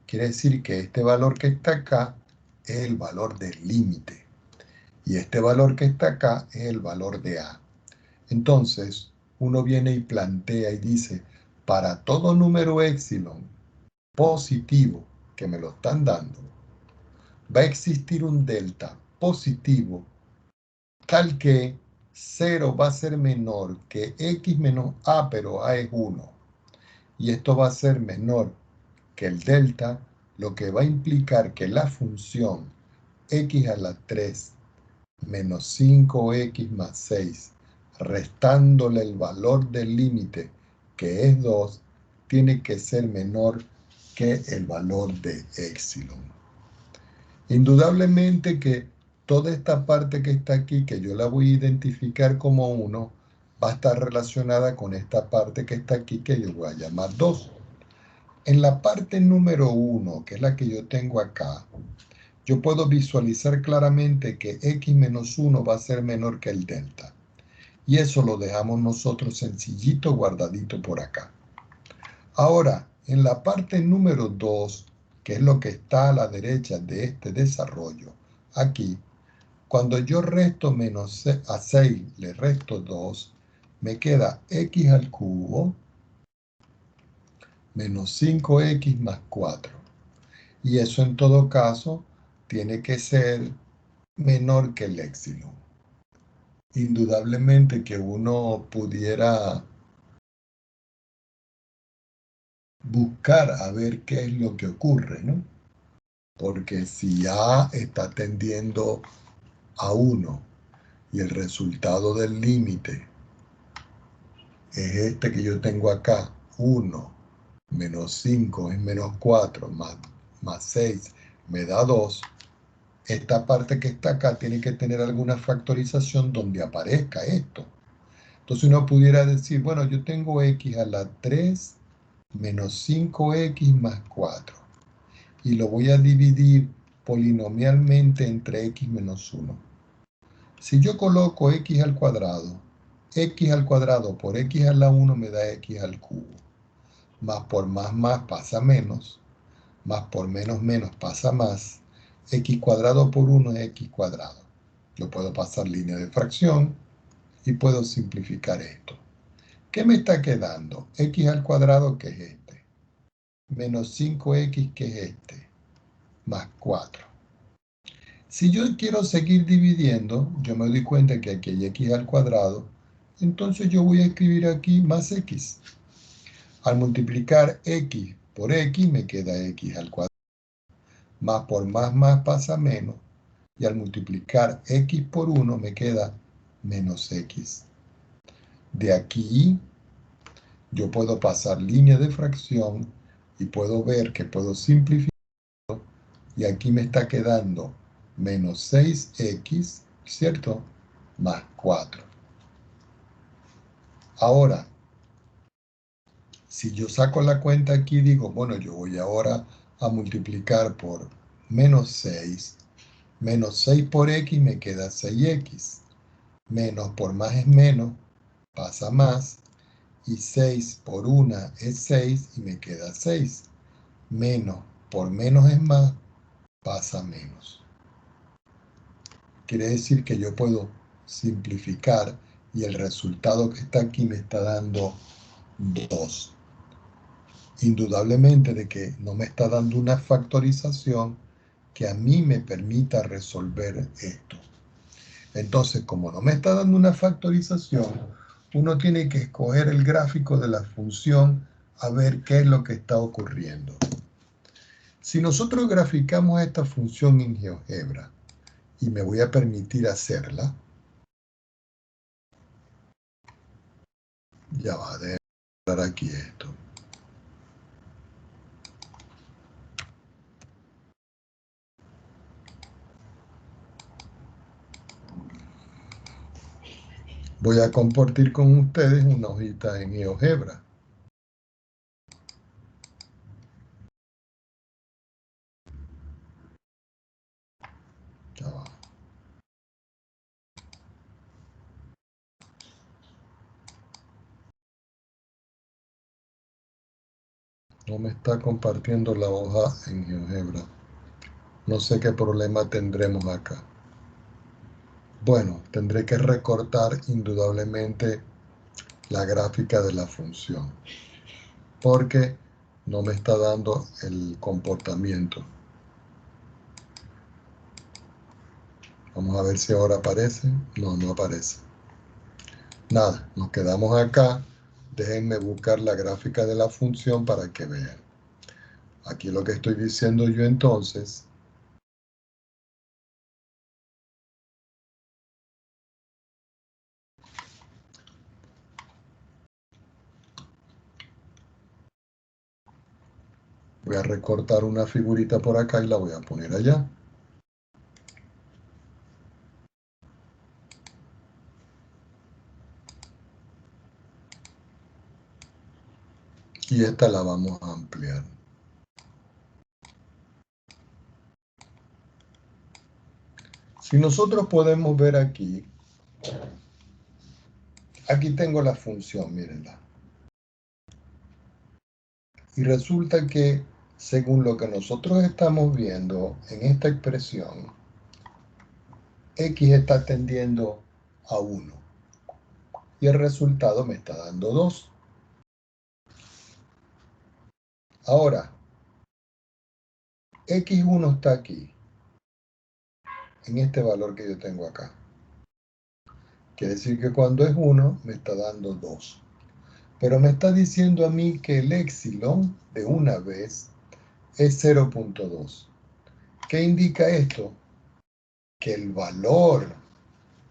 Quiere decir que este valor que está acá es el valor del límite, y este valor que está acá es el valor de A. Entonces, uno viene y plantea y dice, para todo número épsilon positivo que me lo están dando, va a existir un delta positivo tal que 0 va a ser menor que x menos a, pero a es 1. Y esto va a ser menor que el delta, lo que va a implicar que la función x a la 3 menos 5x más 6, restándole el valor del límite, que es 2, tiene que ser menor que el valor de épsilon. Indudablemente que toda esta parte que está aquí, que yo la voy a identificar como 1, va a estar relacionada con esta parte que está aquí, que yo voy a llamar 2. En la parte número 1, que es la que yo tengo acá, yo puedo visualizar claramente que x menos 1 va a ser menor que el delta. Y eso lo dejamos nosotros sencillito, guardadito por acá. Ahora, en la parte número 2, que es lo que está a la derecha de este desarrollo, aquí, cuando yo resto menos a 6, le resto 2, me queda x al cubo menos 5x más 4. Y eso en todo caso tiene que ser menor que el épsilon. Indudablemente que uno pudiera buscar a ver qué es lo que ocurre, ¿no? Porque si A está tendiendo a 1 y el resultado del límite es este que yo tengo acá, 1 menos 5 es menos 4 más 6 me da 2, esta parte que está acá tiene que tener alguna factorización donde aparezca esto. Entonces uno pudiera decir, bueno, yo tengo x a la 3 menos 5x más 4. Y lo voy a dividir polinomialmente entre x menos 1. Si yo coloco x al cuadrado por x a la 1 me da x al cubo. Más por más pasa menos. Más por menos pasa más. X cuadrado por 1 es x cuadrado. Yo puedo pasar línea de fracción y puedo simplificar esto. ¿Qué me está quedando? X al cuadrado, que es este. Menos 5x, que es este. Más 4. Si yo quiero seguir dividiendo, yo me doy cuenta que aquí hay x al cuadrado, entonces yo voy a escribir aquí más x. Al multiplicar x por x me queda x al cuadrado. Más por más pasa menos. Y al multiplicar x por 1 me queda menos x. De aquí yo puedo pasar línea de fracción y puedo ver que puedo simplificar. Y aquí me está quedando menos 6x, ¿cierto? Más 4. Ahora, si yo saco la cuenta aquí, digo, bueno, yo voy ahora a multiplicar por menos 6. Menos 6 por x me queda 6x. Menos por más es menos, pasa más. Y 6 por 1 es 6 y me queda 6. Menos por menos es más, pasa menos. Quiere decir que yo puedo simplificar y el resultado que está aquí me está dando 2. Indudablemente de que no me está dando una factorización que a mí me permita resolver esto. Entonces, como no me está dando una factorización, uno tiene que escoger el gráfico de la función a ver qué es lo que está ocurriendo. Si nosotros graficamos esta función en GeoGebra, y me voy a permitir hacerla, ya va a dejar aquí esto. Voy a compartir con ustedes una hojita en GeoGebra. Ya va. No me está compartiendo la hoja en GeoGebra. No sé qué problema tendremos acá. Bueno, tendré que recortar indudablemente la gráfica de la función, porque no me está dando el comportamiento. Vamos a ver si ahora aparece. No, no aparece. Nada, nos quedamos acá. Déjenme buscar la gráfica de la función para que vean. Aquí lo que estoy diciendo yo entonces, voy a recortar una figurita por acá y la voy a poner allá. Y esta la vamos a ampliar. Si nosotros podemos ver aquí, aquí tengo la función, mírenla. Y resulta que, según lo que nosotros estamos viendo en esta expresión, x está tendiendo a 1. Y el resultado me está dando 2. Ahora, x1 está aquí, en este valor que yo tengo acá. Quiere decir que cuando es 1, me está dando 2. Pero me está diciendo a mí que el épsilon de una vez es 0.2. ¿Qué indica esto? Que el valor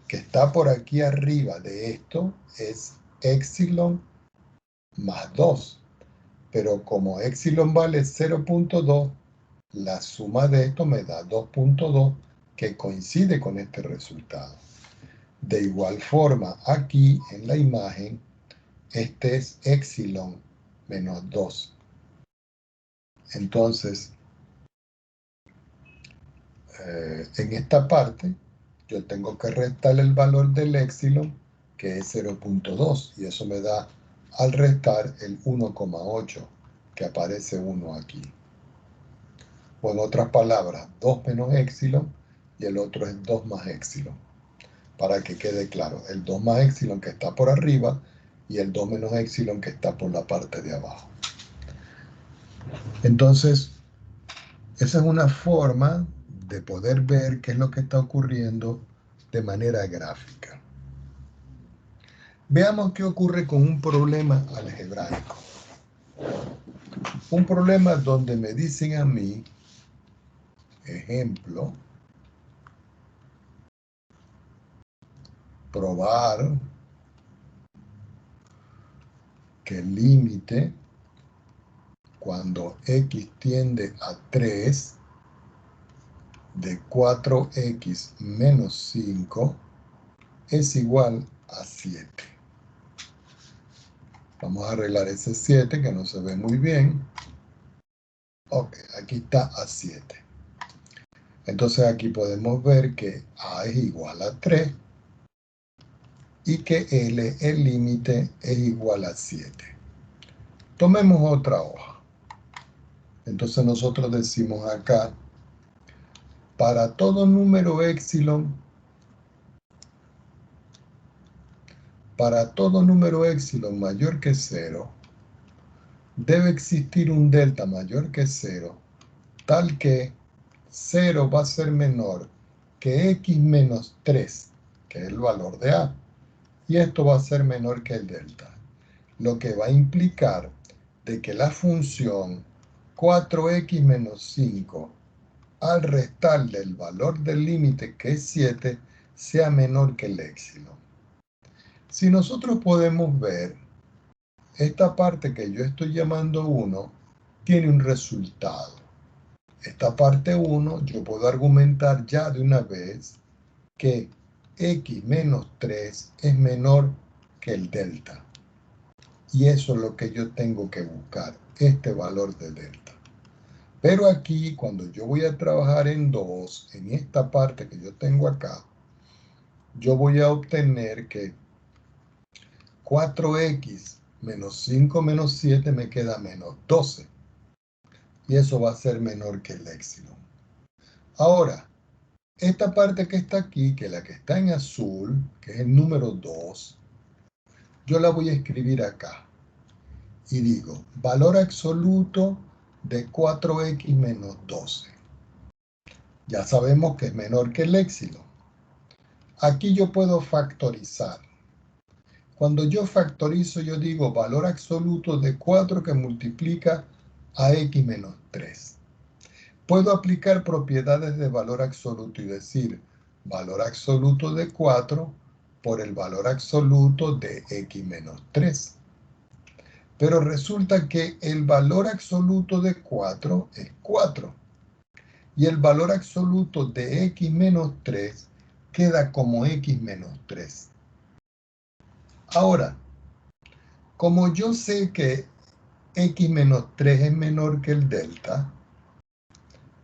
que está por aquí arriba de esto es épsilon más 2. Pero como épsilon vale 0.2, la suma de esto me da 2.2, que coincide con este resultado. De igual forma, aquí en la imagen, este es épsilon menos 2. Entonces, en esta parte, yo tengo que restar el valor del épsilon, que es 0.2, y eso me da al restar el 1,8, que aparece 1 aquí. O en otras palabras, 2 menos épsilon, y el otro es 2 más épsilon. Para que quede claro, el 2 más épsilon que está por arriba, y el 2 menos épsilon que está por la parte de abajo. Entonces, esa es una forma de poder ver qué es lo que está ocurriendo de manera gráfica. Veamos qué ocurre con un problema algebraico. Un problema donde me dicen a mí, ejemplo, probar que el límite cuando x tiende a 3 de 4x menos 5 es igual a 7. Vamos a arreglar ese 7 que no se ve muy bien. Ok, aquí está a 7. Entonces aquí podemos ver que a es igual a 3 y que L, el límite, es igual a 7. Tomemos otra hoja. Entonces nosotros decimos acá, para todo número épsilon, para todo número épsilon mayor que 0, debe existir un delta mayor que 0, tal que 0 va a ser menor que x menos 3, que es el valor de a, y esto va a ser menor que el delta, lo que va a implicar de que la función 4x menos 5 al restarle el valor del límite, que es 7, sea menor que el épsilon. Si nosotros podemos ver, esta parte que yo estoy llamando 1 tiene un resultado. Esta parte 1 yo puedo argumentar ya de una vez que x menos 3 es menor que el delta. Y eso es lo que yo tengo que buscar, este valor de delta. Pero aquí, cuando yo voy a trabajar en 2, en esta parte que yo tengo acá, yo voy a obtener que 4x menos 5 menos 7 me queda menos 12. Y eso va a ser menor que el épsilon. Ahora, esta parte que está aquí, que es la que está en azul, que es el número 2, yo la voy a escribir acá. Y digo, valor absoluto de 4x menos 12. Ya sabemos que es menor que el épsilon. Aquí yo puedo factorizar. Cuando yo factorizo, yo digo valor absoluto de 4 que multiplica a x menos 3. Puedo aplicar propiedades de valor absoluto y decir valor absoluto de 4 por el valor absoluto de x menos 3. Pero resulta que el valor absoluto de 4 es 4. Y el valor absoluto de x menos 3 queda como x menos 3. Ahora, como yo sé que x menos 3 es menor que el delta,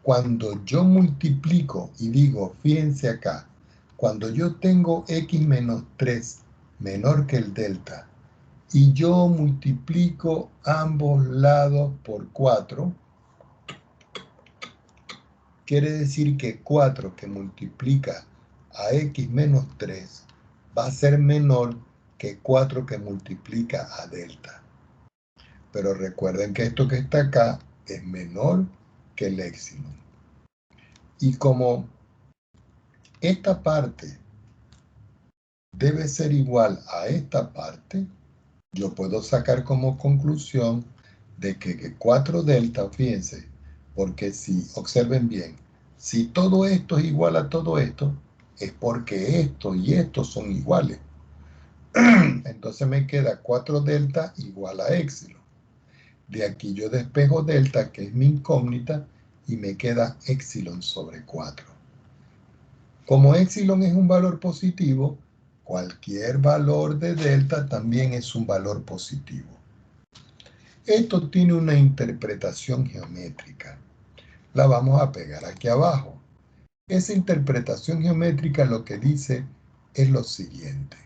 cuando yo multiplico y digo, fíjense acá, cuando yo tengo x menos 3 menor que el delta y yo multiplico ambos lados por 4, quiere decir que 4 que multiplica a x menos 3 va a ser menor que 4 que multiplica a delta. Pero recuerden que esto que está acá es menor que el épsilon. Y como esta parte debe ser igual a esta parte, yo puedo sacar como conclusión de que 4 delta, fíjense, porque si, observen bien, si todo esto es igual a todo esto, es porque esto y esto son iguales. Entonces me queda 4 delta igual a épsilon. De aquí yo despejo delta, que es mi incógnita, y me queda épsilon sobre 4. Como épsilon es un valor positivo, cualquier valor de delta también es un valor positivo. Esto tiene una interpretación geométrica. La vamos a pegar aquí abajo. Esa interpretación geométrica lo que dice es lo siguiente.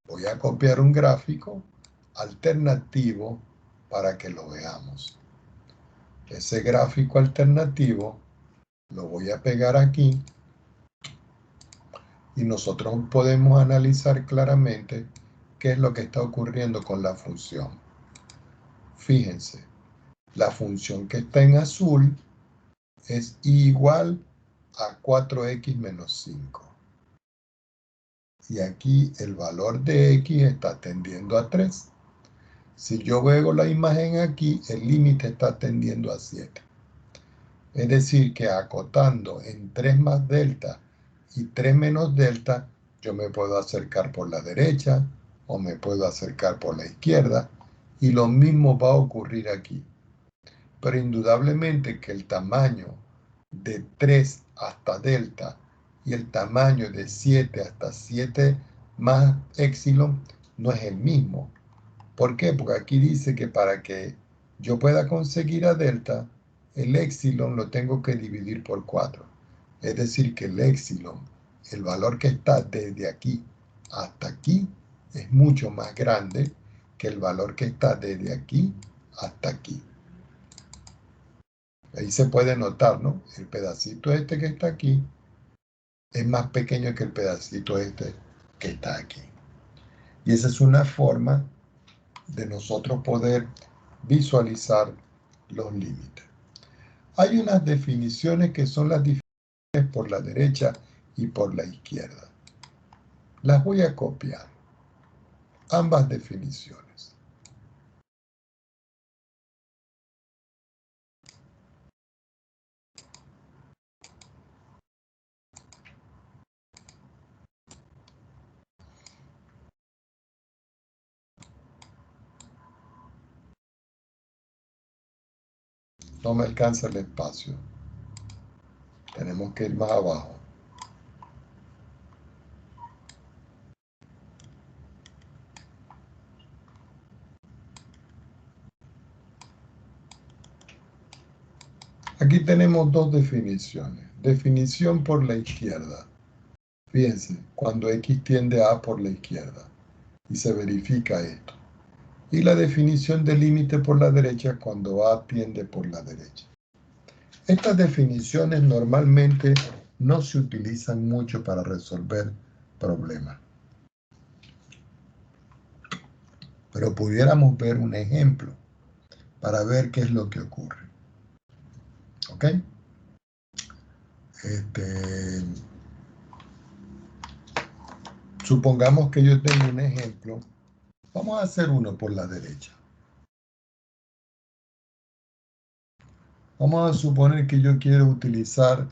Voy a copiar un gráfico alternativo para que lo veamos. Ese gráfico alternativo lo voy a pegar aquí y nosotros podemos analizar claramente qué es lo que está ocurriendo con la función. Fíjense, la función que está en azul es igual a 4x menos 5. Y aquí el valor de x está tendiendo a 3. Si yo veo la imagen aquí, el límite está tendiendo a 7. Es decir, que acotando en 3 más delta y 3 menos delta, yo me puedo acercar por la derecha o me puedo acercar por la izquierda, y lo mismo va a ocurrir aquí. Pero indudablemente que el tamaño de 3 hasta delta y el tamaño de 7 hasta 7 más épsilon no es el mismo. ¿Por qué? Porque aquí dice que para que yo pueda conseguir a delta, el épsilon lo tengo que dividir por 4. Es decir, que el épsilon, el valor que está desde aquí hasta aquí, es mucho más grande que el valor que está desde aquí hasta aquí. Ahí se puede notar, ¿no? El pedacito este que está aquí es más pequeño que el pedacito este que está aquí. Y esa es una forma de nosotros poder visualizar los límites. Hay unas definiciones que son las diferencias por la derecha y por la izquierda. Las voy a copiar, ambas definiciones. No me alcanza el espacio. Tenemos que ir más abajo. Aquí tenemos dos definiciones. Definición por la izquierda. Fíjense, cuando X tiende a por la izquierda. Y se verifica esto. Y la definición de límite por la derecha cuando A tiende por la derecha. Estas definiciones normalmente no se utilizan mucho para resolver problemas. Pero pudiéramos ver un ejemplo para ver qué es lo que ocurre. ¿Ok? Supongamos que yo tengo un ejemplo. Vamos a hacer uno por la derecha. Vamos a suponer que yo quiero utilizar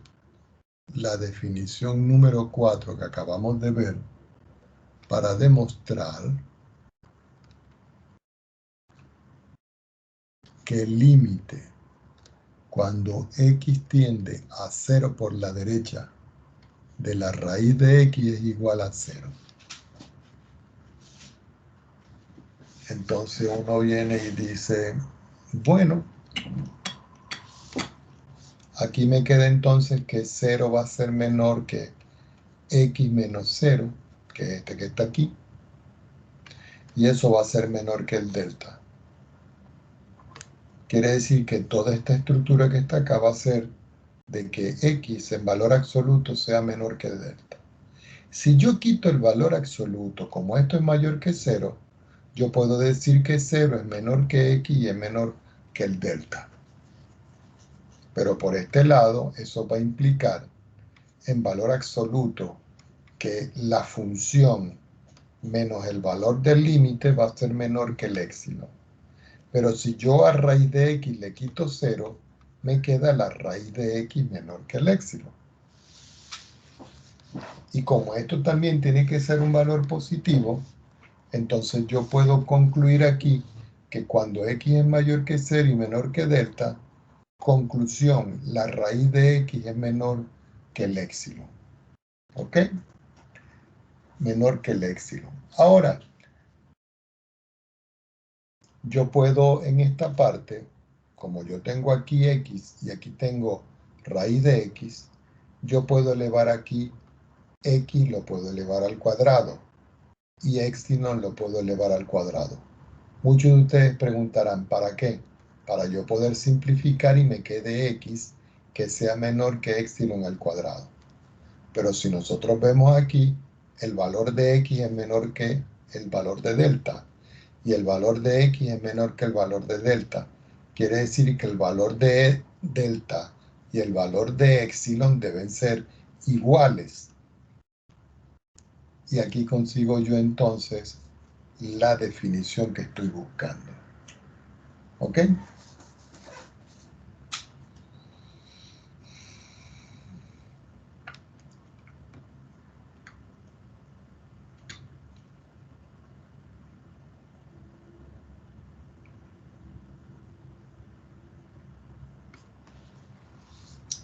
la definición número 4 que acabamos de ver para demostrar que el límite cuando X tiende a 0 por la derecha de la raíz de X es igual a 0. Entonces uno viene y dice, bueno, aquí me queda entonces que 0 va a ser menor que X menos 0, que es este que está aquí, y eso va a ser menor que el delta. Quiere decir que toda esta estructura que está acá va a ser de que X en valor absoluto sea menor que el delta. Si yo quito el valor absoluto, como esto es mayor que 0, yo puedo decir que 0 es menor que X y es menor que el delta. Pero por este lado, eso va a implicar en valor absoluto que la función menos el valor del límite va a ser menor que el éxilo. Pero si yo a raíz de X le quito 0, me queda la raíz de X menor que el éxilo. Y como esto también tiene que ser un valor positivo, entonces yo puedo concluir aquí que cuando X es mayor que 0 y menor que delta, conclusión, la raíz de X es menor que el éxilo. ¿Ok? Menor que el éxilo. Ahora, yo puedo en esta parte, como yo tengo aquí X y aquí tengo raíz de X, yo puedo elevar aquí X, lo puedo elevar al cuadrado, y epsilon lo puedo elevar al cuadrado. Muchos de ustedes preguntarán, ¿para qué? Para yo poder simplificar y me quede X que sea menor que epsilon al cuadrado. Pero si nosotros vemos aquí, el valor de X es menor que el valor de delta, y el valor de X es menor que el valor de delta. Quiere decir que el valor de delta y el valor de epsilon deben ser iguales. Y aquí consigo yo entonces la definición que estoy buscando. ¿Ok?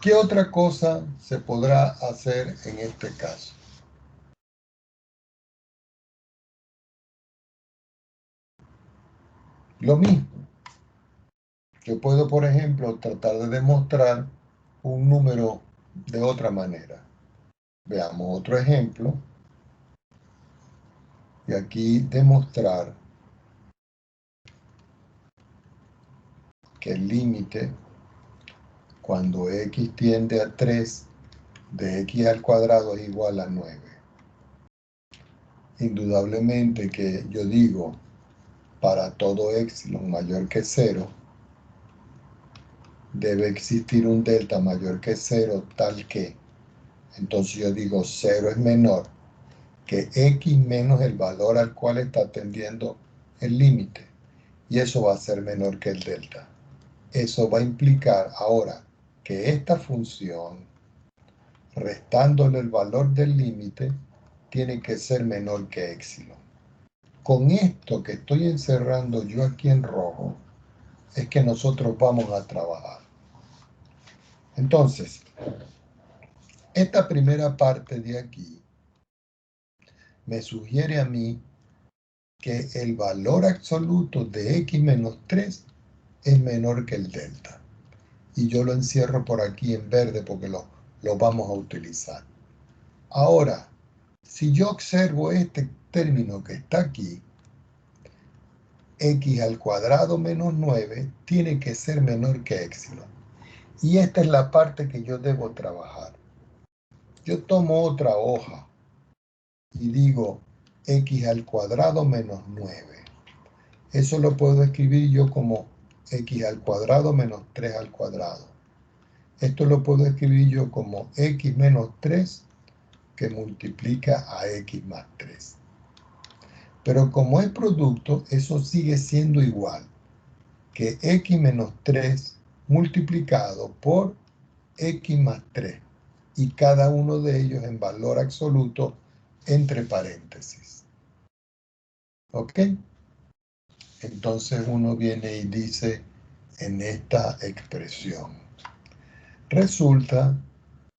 ¿Qué otra cosa se podrá hacer en este caso? Lo mismo. Yo puedo, por ejemplo, tratar de demostrar un número de otra manera. Veamos otro ejemplo. Y aquí demostrar que el límite cuando X tiende a 3 de X al cuadrado es igual a 9. indudablemente que yo digo, para todo épsilon mayor que 0, debe existir un delta mayor que 0 tal que, entonces yo digo 0 es menor que x menos el valor al cual está tendiendo el límite, y eso va a ser menor que el delta. Eso va a implicar ahora que esta función, restándole el valor del límite, tiene que ser menor que épsilon. Con esto que estoy encerrando yo aquí en rojo, es que nosotros vamos a trabajar. Entonces, esta primera parte de aquí me sugiere a mí que el valor absoluto de x menos 3 es menor que el delta. Y yo lo encierro por aquí en verde porque lo vamos a utilizar. Ahora, si yo observo este término que está aquí, x al cuadrado menos 9 tiene que ser menor que épsilon. Y esta es la parte que yo debo trabajar. Yo tomo otra hoja y digo x al cuadrado menos 9. Eso lo puedo escribir yo como x al cuadrado menos 3 al cuadrado. Esto lo puedo escribir yo como x menos 3 que multiplica a x más 3. Pero como es producto, eso sigue siendo igual que x menos 3 multiplicado por x más 3. Y cada uno de ellos en valor absoluto entre paréntesis. ¿Ok? Entonces uno viene y dice en esta expresión, resulta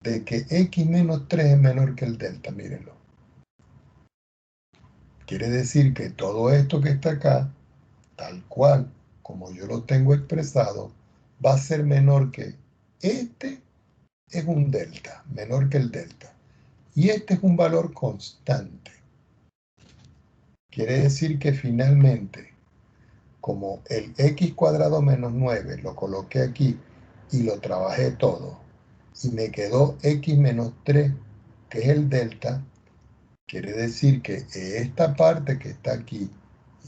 de que x menos 3 es menor que el delta, mírenlo. Quiere decir que todo esto que está acá, tal cual como yo lo tengo expresado, va a ser menor que este es un delta, menor que el delta. Y este es un valor constante. Quiere decir que finalmente, como el x cuadrado menos 9 lo coloqué aquí y lo trabajé todo, y me quedó x menos 3, que es el delta, quiere decir que esta parte que está aquí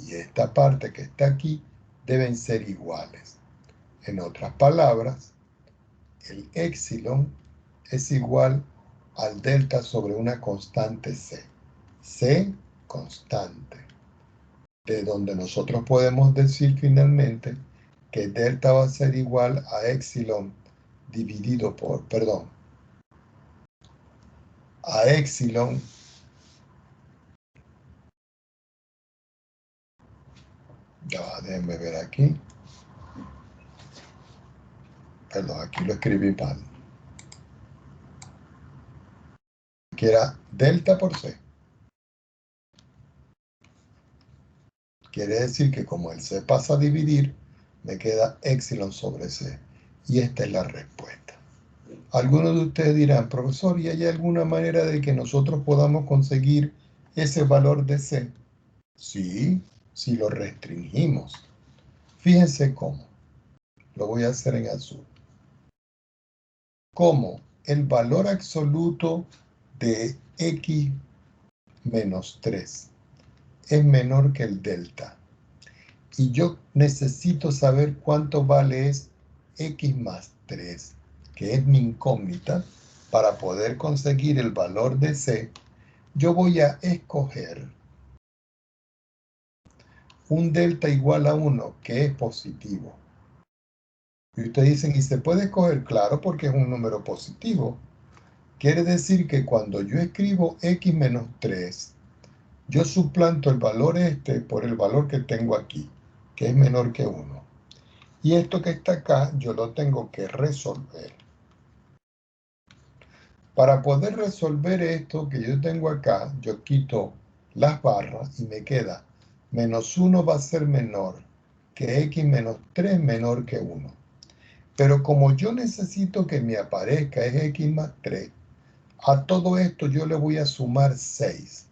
y esta parte que está aquí deben ser iguales. En otras palabras, el épsilon es igual al delta sobre una constante c. C constante. De donde nosotros podemos decir finalmente que delta va a ser igual a épsilon dividido por, a épsilon ya, déjenme ver aquí. Perdón, aquí lo escribí mal. Que era delta por C. Quiere decir que como el C pasa a dividir, me queda épsilon sobre C. Y esta es la respuesta. Algunos de ustedes dirán, profesor, ¿y hay alguna manera de que nosotros podamos conseguir ese valor de C? Sí, si lo restringimos. Fíjense cómo. Lo voy a hacer en azul. Como el valor absoluto de x menos 3 es menor que el delta. Y yo necesito saber cuánto vale x más 3, que es mi incógnita, para poder conseguir el valor de C. Yo voy a escoger un delta igual a 1, que es positivo. Y ustedes dicen, ¿y se puede escoger? Claro, porque es un número positivo. Quiere decir que cuando yo escribo x menos 3, yo suplanto el valor este por el valor que tengo aquí, que es menor que 1. Y esto que está acá, yo lo tengo que resolver. Para poder resolver esto que yo tengo acá, yo quito las barras y me queda menos 1 va a ser menor que x menos 3 menor que 1. Pero como yo necesito que me aparezca es x más 3, a todo esto yo le voy a sumar 6.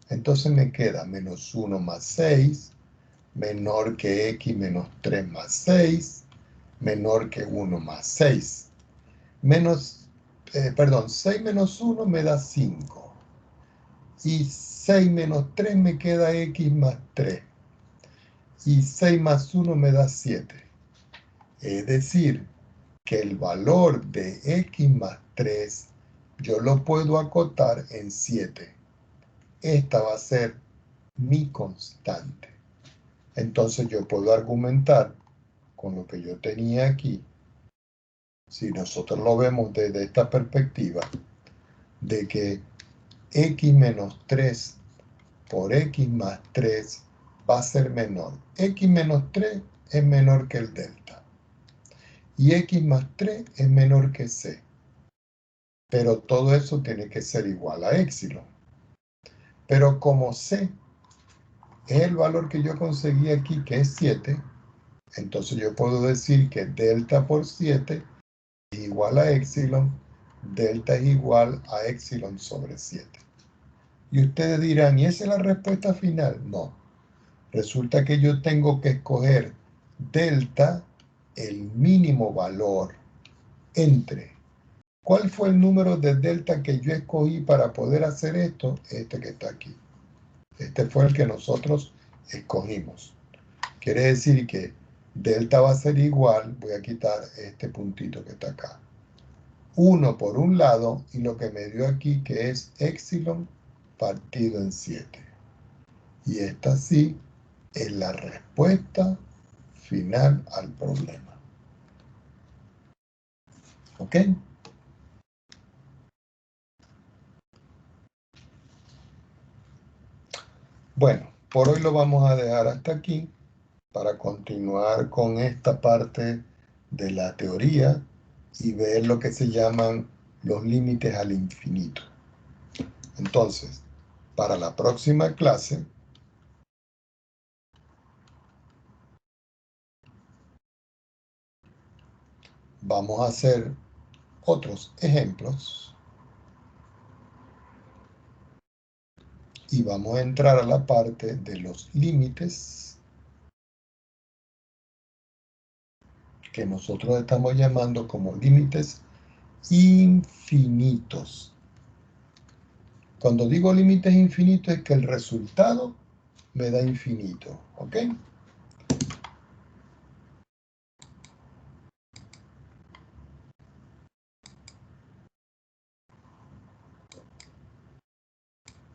Entonces me queda menos 1 más 6, menor que x menos 3 más 6, menor que 1 más 6. 6 menos 1 me da 5. Y 6 menos 3 me queda x más 3. Y 6 más 1 me da 7. Es decir, que el valor de x más 3 yo lo puedo acotar en 7. Esta va a ser mi constante. Entonces yo puedo argumentar con lo que yo tenía aquí, si nosotros lo vemos desde esta perspectiva, de que x menos 3 por x más 3 va a ser menor. X menos 3 es menor que el delta. Y x más 3 es menor que c. Pero todo eso tiene que ser igual a épsilon. Pero como c es el valor que yo conseguí aquí, que es 7, entonces yo puedo decir que delta por 7 es igual a épsilon, delta es igual a épsilon sobre 7. Y ustedes dirán, ¿y esa es la respuesta final? No. Resulta que yo tengo que escoger delta, el mínimo valor, entre. ¿Cuál fue el número de delta que yo escogí para poder hacer esto? Este que está aquí. Este fue el que nosotros escogimos. Quiere decir que delta va a ser igual, voy a quitar este puntito que está acá. 1 por un lado y lo que me dio aquí que es épsilon partido en 7. Y esta sí es la respuesta final al problema. ¿Ok? Bueno, por hoy lo vamos a dejar hasta aquí para continuar con esta parte de la teoría y ver lo que se llaman los límites al infinito. Entonces, para la próxima clase, vamos a hacer otros ejemplos y vamos a entrar a la parte de los límites que nosotros estamos llamando como límites infinitos. Cuando digo límites infinitos es que el resultado me da infinito, ¿ok?